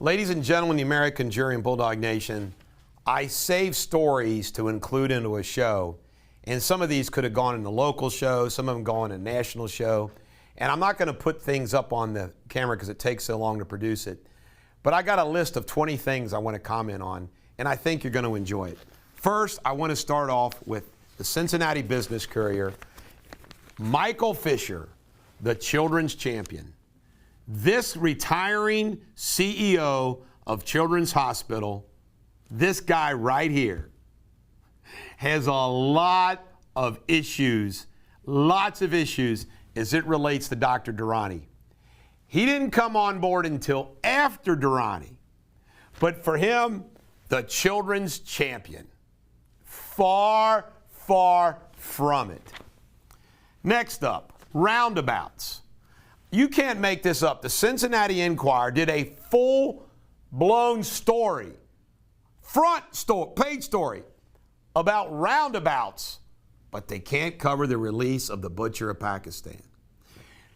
Ladies and gentlemen, the American Jury and Bulldog Nation, I save stories to include into a show. And some of these could have gone in the local show, some of them gone in a national show. And I'm not going to put things up on the camera because it takes so long to produce it. But I got a list of 20 things I want to comment on, and I think you're going to enjoy it. First, I want to start off with the Cincinnati Business Courier. Michael Fisher, the children's champion. This retiring CEO of Children's Hospital, this guy right here, has a lot of issues, lots of issues as it relates to Dr. Durrani. He didn't come on board until after Durrani, but for him, the children's champion. Far, far from it. Next up, roundabouts. You can't make this up. The Cincinnati Enquirer did a full-blown story, page story, about roundabouts, but they can't cover the release of the Butcher of Pakistan.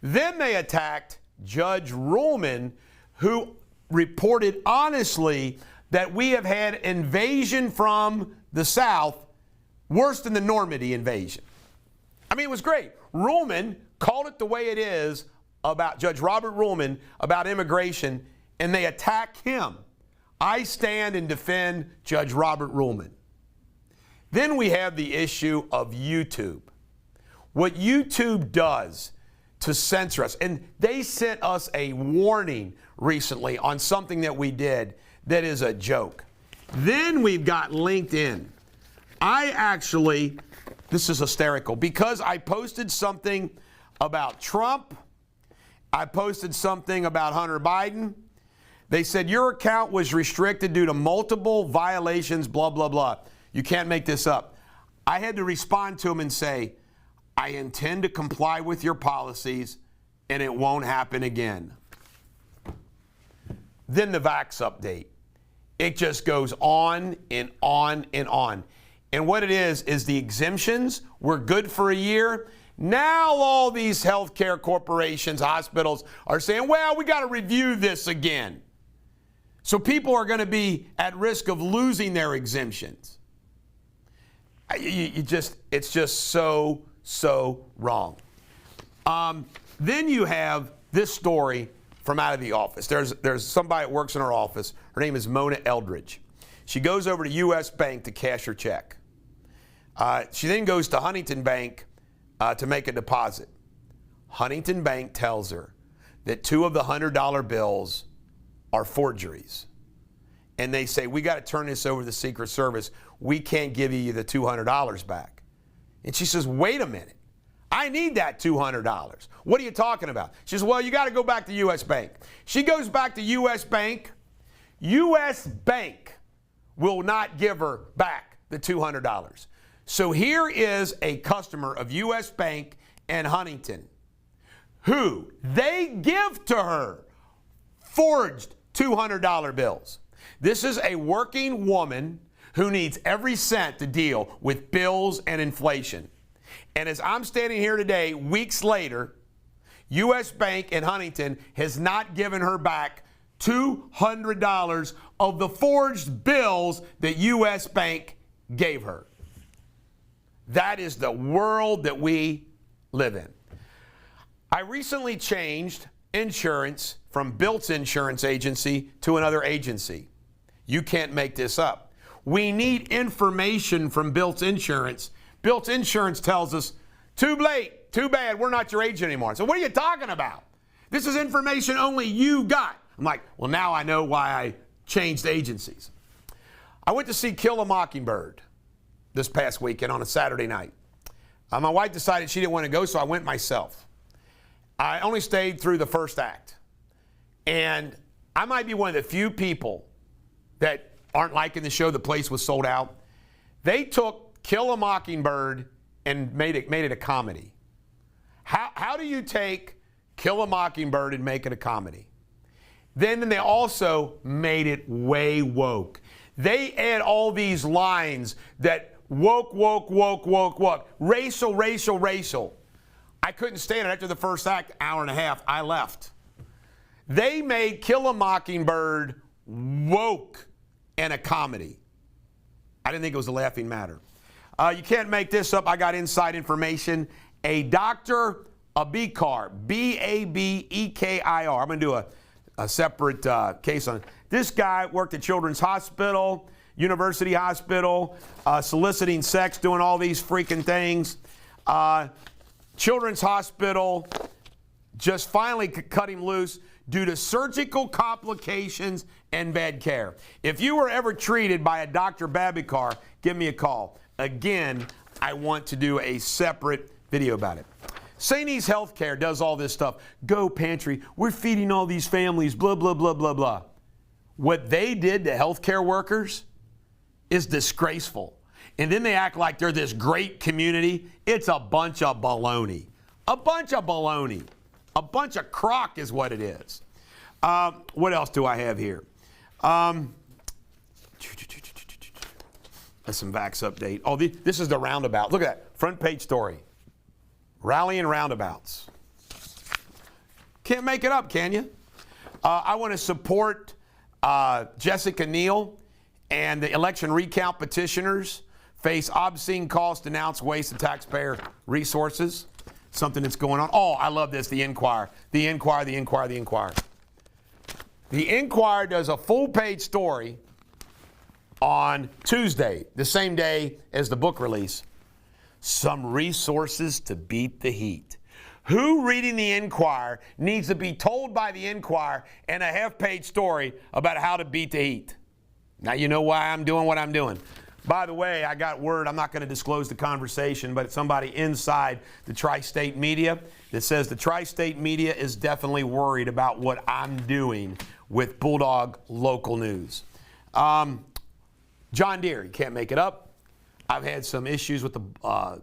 Then they attacked Judge Ruhlman, who reported honestly that we have had invasion from the South worse than the Normandy invasion. I mean, it was great. Ruhlman called it the way it is about Judge Robert Ruhlman about immigration, and they attack him. I stand and defend Judge Robert Ruhlman. Then we have the issue of YouTube. What YouTube does to censor us, and they sent us a warning recently on something that we did that is a joke. Then we've got LinkedIn. This is hysterical, because I posted something about Trump, I posted something about Hunter Biden. They said your account was restricted due to multiple violations, blah, blah, blah. You can't make this up. I had to respond to them and say, I intend to comply with your policies and it won't happen again. Then the vax update. It just goes on and on and on. And what it is the exemptions were good for a year. Now all these healthcare corporations, hospitals are saying, well, we got to review this again. So people are going to be at risk of losing their exemptions. It's just so wrong. Then you have this story from out of the office. There's somebody that works in our office. Her name is Mona Eldridge. She goes over to U.S. Bank to cash her check. She then goes to Huntington Bank to make a deposit. Huntington Bank tells her that 2 of the $100 bills are forgeries. And they say, we got to turn this over to the Secret Service. We can't give you the $200 back. And she says, wait a minute. I need that $200. What are you talking about? She says, well, you got to go back to U.S. Bank. She goes back to U.S. Bank. U.S. Bank will not give her back the $200. So here is a customer of U.S. Bank and Huntington who they give to her forged $200 bills. This is a working woman who needs every cent to deal with bills and inflation. And as I'm standing here today, weeks later, U.S. Bank and Huntington has not given her back $200 of the forged bills that U.S. Bank gave her. That is the world that we live in. I recently changed insurance from Bilt's insurance agency to another agency. You can't make this up. We need information from Bilt's insurance. Bilt's insurance tells us, too late, too bad, we're not your agent anymore. So what are you talking about? This is information only you got. I'm like, well, now I know why I changed agencies. I went to see Kill a Mockingbird this past weekend on a Saturday night. My wife decided she didn't want to go, so I went myself. I only stayed through the first act. And I might be one of the few people that aren't liking the show. The place was sold out. They took Kill a Mockingbird and made it a comedy. How do you take Kill a Mockingbird and make it a comedy? Then they also made it way woke. They add all these lines that woke, racial. I couldn't stand it. After the first act, hour and a half, I left. They made Kill a Mockingbird woke and a comedy. I didn't think it was a laughing matter. You can't make this up. I got inside information. A Dr. Abekar, Babekir. I'm going to do a separate case on it. This guy worked at Children's Hospital, University Hospital, soliciting sex, doing all these freaking things. Children's Hospital just finally cut him loose due to surgical complications and bad care. If you were ever treated by a Dr. Babekar, give me a call. Again, I want to do a separate video about it. St. E's Healthcare does all this stuff. Go pantry. We're feeding all these families, blah, blah, blah, blah, blah. What they did to healthcare workers is disgraceful. And then they act like they're this great community. It's a bunch of baloney. A bunch of baloney. A bunch of crock is what it is. What else do I have here? That's some Vax update. Oh, this is the roundabout. Look at that. Front page story. Rallying roundabouts. Can't make it up, can you? I want to support Jessica Neal and the election recount petitioners face obscene cost, denounce waste of taxpayer resources. Something that's going on. Oh, I love this. The Enquirer. The Enquirer, the Enquirer, the Enquirer. The Enquirer does a full-page story on Tuesday, the same day as the book release. Some resources to beat the heat. Who reading the Enquirer needs to be told by the Enquirer and a half-page story about how to beat the heat? Now you know why I'm doing what I'm doing. By the way, I got word, I'm not going to disclose the conversation, but it's somebody inside the Tri-State Media that says the Tri-State Media is definitely worried about what I'm doing with Bulldog Local News. John Deere, you can't make it up. I've had some issues with the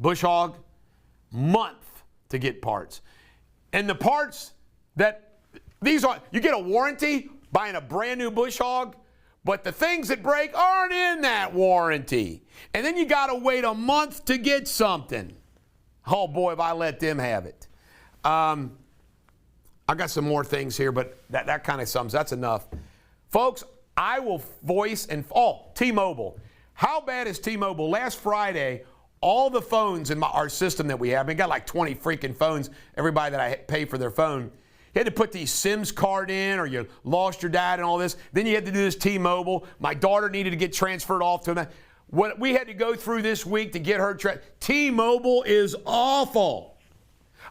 bush hog. Month to get parts. And the parts that, these are, you get a warranty buying a brand new bush hog, but the things that break aren't in that warranty. And then you got to wait a month to get something. Oh boy, if I let them have it. I got some more things here, but that kind of sums, that's enough. Folks, I will voice and, T-Mobile. How bad is T-Mobile? Last Friday, all the phones in our system that we have, we got like 20 freaking phones, everybody that I pay for their phone, you had to put these SIMs card in or you lost your dad and all this. Then you had to do this T-Mobile. My daughter needed to get transferred off to them. What we had to go through this week to get her T-Mobile is awful.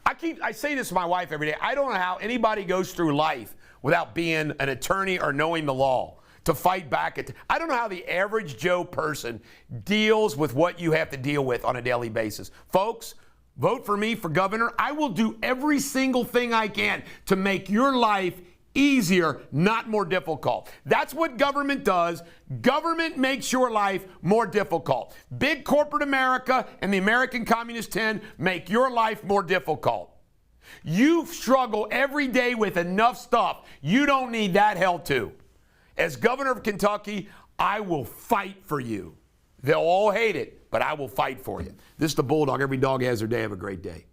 I say this to my wife every day. I don't know how anybody goes through life without being an attorney or knowing the law to fight back. I don't know how the average Joe person deals with what you have to deal with on a daily basis. Folks, vote for me for governor. I will do every single thing I can to make your life easier, not more difficult. That's what government does. Government makes your life more difficult. Big corporate America and the American Communist 10 make your life more difficult. You struggle every day with enough stuff. You don't need that hell too. As governor of Kentucky, I will fight for you. They'll all hate it, but I will fight for you. This is the Bulldog. Every dog has their day. Have a great day.